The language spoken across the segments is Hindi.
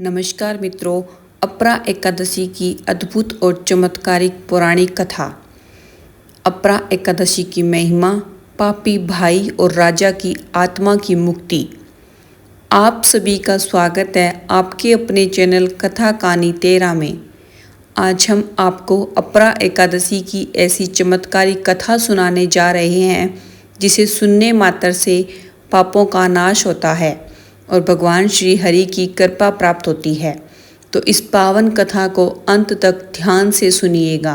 नमस्कार मित्रों, अपरा एकादशी की अद्भुत और चमत्कारिक पौराणिक कथा। अपरा एकादशी की महिमा, पापी भाई और राजा की आत्मा की मुक्ति। आप सभी का स्वागत है आपके अपने चैनल कथा कहानी 13 में। आज हम आपको अपरा एकादशी की ऐसी चमत्कारिक कथा सुनाने जा रहे हैं जिसे सुनने मात्र से पापों का नाश होता है और भगवान श्री हरि की कृपा प्राप्त होती है। तो इस पावन कथा को अंत तक ध्यान से सुनिएगा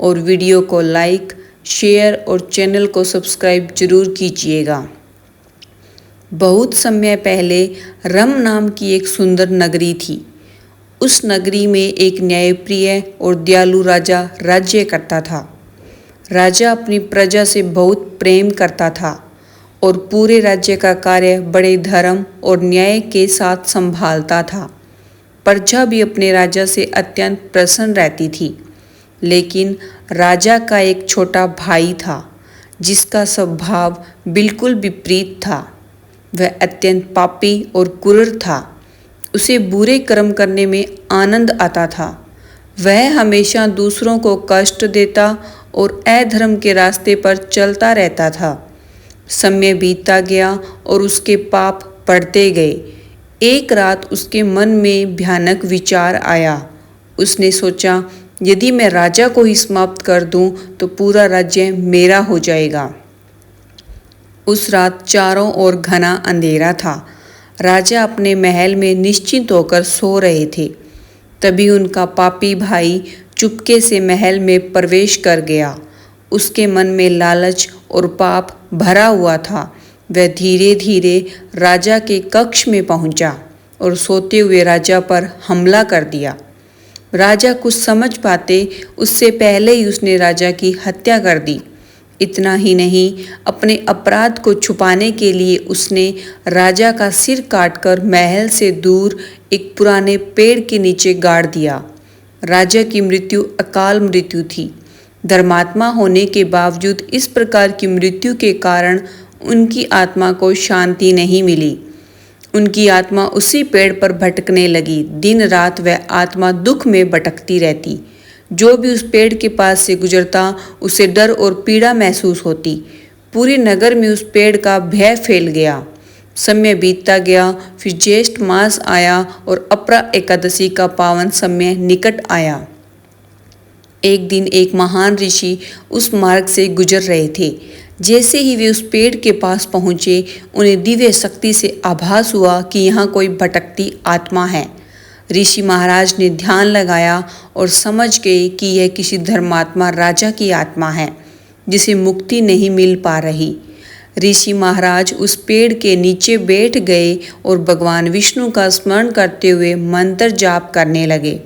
और वीडियो को लाइक, शेयर और चैनल को सब्सक्राइब जरूर कीजिएगा। बहुत समय पहले रम नाम की एक सुंदर नगरी थी। उस नगरी में एक न्यायप्रिय और दयालु राजा राज्य करता था। राजा अपनी प्रजा से बहुत प्रेम करता था और पूरे राज्य का कार्य बड़े धर्म और न्याय के साथ संभालता था। प्रजा भी अपने राजा से अत्यंत प्रसन्न रहती थी। लेकिन राजा का एक छोटा भाई था जिसका स्वभाव बिल्कुल विपरीत था। वह अत्यंत पापी और क्रूर था। उसे बुरे कर्म करने में आनंद आता था। वह हमेशा दूसरों को कष्ट देता और अधर्म के रास्ते पर चलता रहता था। समय बीतता गया और उसके पाप बढ़ते गए। एक रात उसके मन में भयानक विचार आया। उसने सोचा, यदि मैं राजा को ही समाप्त कर दूं तो पूरा राज्य मेरा हो जाएगा। उस रात चारों ओर घना अंधेरा था। राजा अपने महल में निश्चिंत होकर सो रहे थे। तभी उनका पापी भाई चुपके से महल में प्रवेश कर गया। उसके मन में लालच और पाप भरा हुआ था। वह धीरे धीरे राजा के कक्ष में पहुंचा और सोते हुए राजा पर हमला कर दिया। राजा कुछ समझ पाते उससे पहले ही उसने राजा की हत्या कर दी। इतना ही नहीं, अपने अपराध को छुपाने के लिए उसने राजा का सिर काटकर महल से दूर एक पुराने पेड़ के नीचे गाड़ दिया। राजा की मृत्यु अकाल मृत्यु थी। धर्मात्मा होने के बावजूद इस प्रकार की मृत्यु के कारण उनकी आत्मा को शांति नहीं मिली। उनकी आत्मा उसी पेड़ पर भटकने लगी। दिन रात वह आत्मा दुख में भटकती रहती। जो भी उस पेड़ के पास से गुजरता उसे डर और पीड़ा महसूस होती। पूरे नगर में उस पेड़ का भय फैल गया। समय बीतता गया। फिर ज्येष्ठ मास आया और अपरा एकादशी का पावन समय निकट आया। एक दिन एक महान ऋषि उस मार्ग से गुजर रहे थे। जैसे ही वे उस पेड़ के पास पहुँचे, उन्हें दिव्य शक्ति से आभास हुआ कि यहाँ कोई भटकती आत्मा है। ऋषि महाराज ने ध्यान लगाया और समझ गए कि यह किसी धर्मात्मा राजा की आत्मा है जिसे मुक्ति नहीं मिल पा रही। ऋषि महाराज उस पेड़ के नीचे बैठ गए और भगवान विष्णु का स्मरण करते हुए मंत्र जाप करने लगे।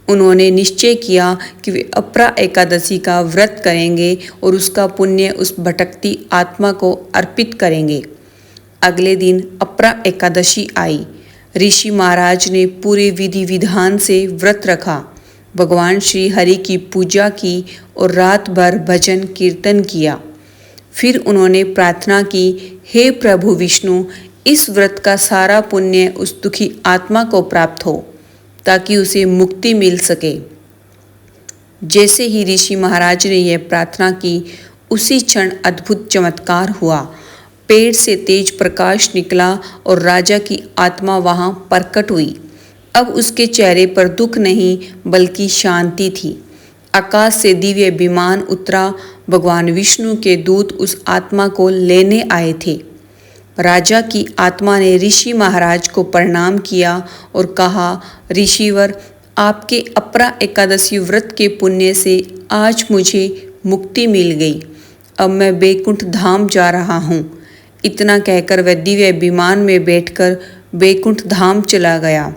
उन्होंने निश्चय किया कि वे अपरा एकादशी का व्रत करेंगे और उसका पुण्य उस भटकती आत्मा को अर्पित करेंगे। अगले दिन अपरा एकादशी आई। ऋषि महाराज ने पूरे विधि विधान से व्रत रखा, भगवान श्री हरि की पूजा की और रात भर भजन कीर्तन किया। फिर उन्होंने प्रार्थना की, हे प्रभु विष्णु, इस व्रत का सारा पुण्य उस दुखी आत्मा को प्राप्त हो ताकि उसे मुक्ति मिल सके। जैसे ही ऋषि महाराज ने यह प्रार्थना की, उसी क्षण अद्भुत चमत्कार हुआ। पेड़ से तेज प्रकाश निकला और राजा की आत्मा वहां प्रकट हुई। अब उसके चेहरे पर दुख नहीं बल्कि शांति थी। आकाश से दिव्य विमान उतरा। भगवान विष्णु के दूत उस आत्मा को लेने आए थे। राजा की आत्मा ने ऋषि महाराज को प्रणाम किया और कहा, ऋषिवर, आपके अपरा एकादशी व्रत के पुण्य से आज मुझे मुक्ति मिल गई। अब मैं बैकुंठ धाम जा रहा हूँ। इतना कहकर वह दिव्य विमान में बैठकर बैकुंठ धाम चला गया।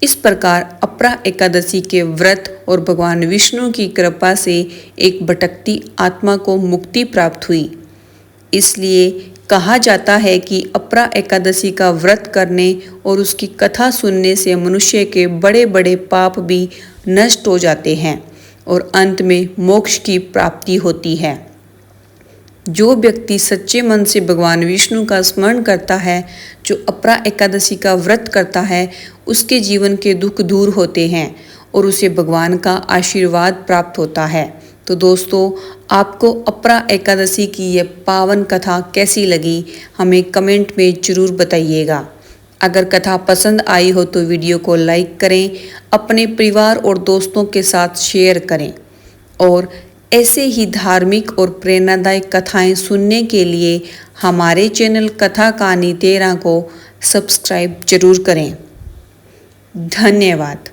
इस प्रकार अपरा एकादशी के व्रत और भगवान विष्णु की कृपा से एक भटकती आत्मा को मुक्ति प्राप्त हुई। इसलिए कहा जाता है कि अपरा एकादशी का व्रत करने और उसकी कथा सुनने से मनुष्य के बड़े बड़े पाप भी नष्ट हो जाते हैं और अंत में मोक्ष की प्राप्ति होती है। जो व्यक्ति सच्चे मन से भगवान विष्णु का स्मरण करता है, जो अपरा एकादशी का व्रत करता है, उसके जीवन के दुख दूर होते हैं और उसे भगवान का आशीर्वाद प्राप्त होता है। तो दोस्तों, आपको अपरा एकादशी की यह पावन कथा कैसी लगी, हमें कमेंट में ज़रूर बताइएगा। अगर कथा पसंद आई हो तो वीडियो को लाइक करें, अपने परिवार और दोस्तों के साथ शेयर करें और ऐसे ही धार्मिक और प्रेरणादायक कथाएं सुनने के लिए हमारे चैनल कथा कहानी 13 को सब्सक्राइब जरूर करें। धन्यवाद।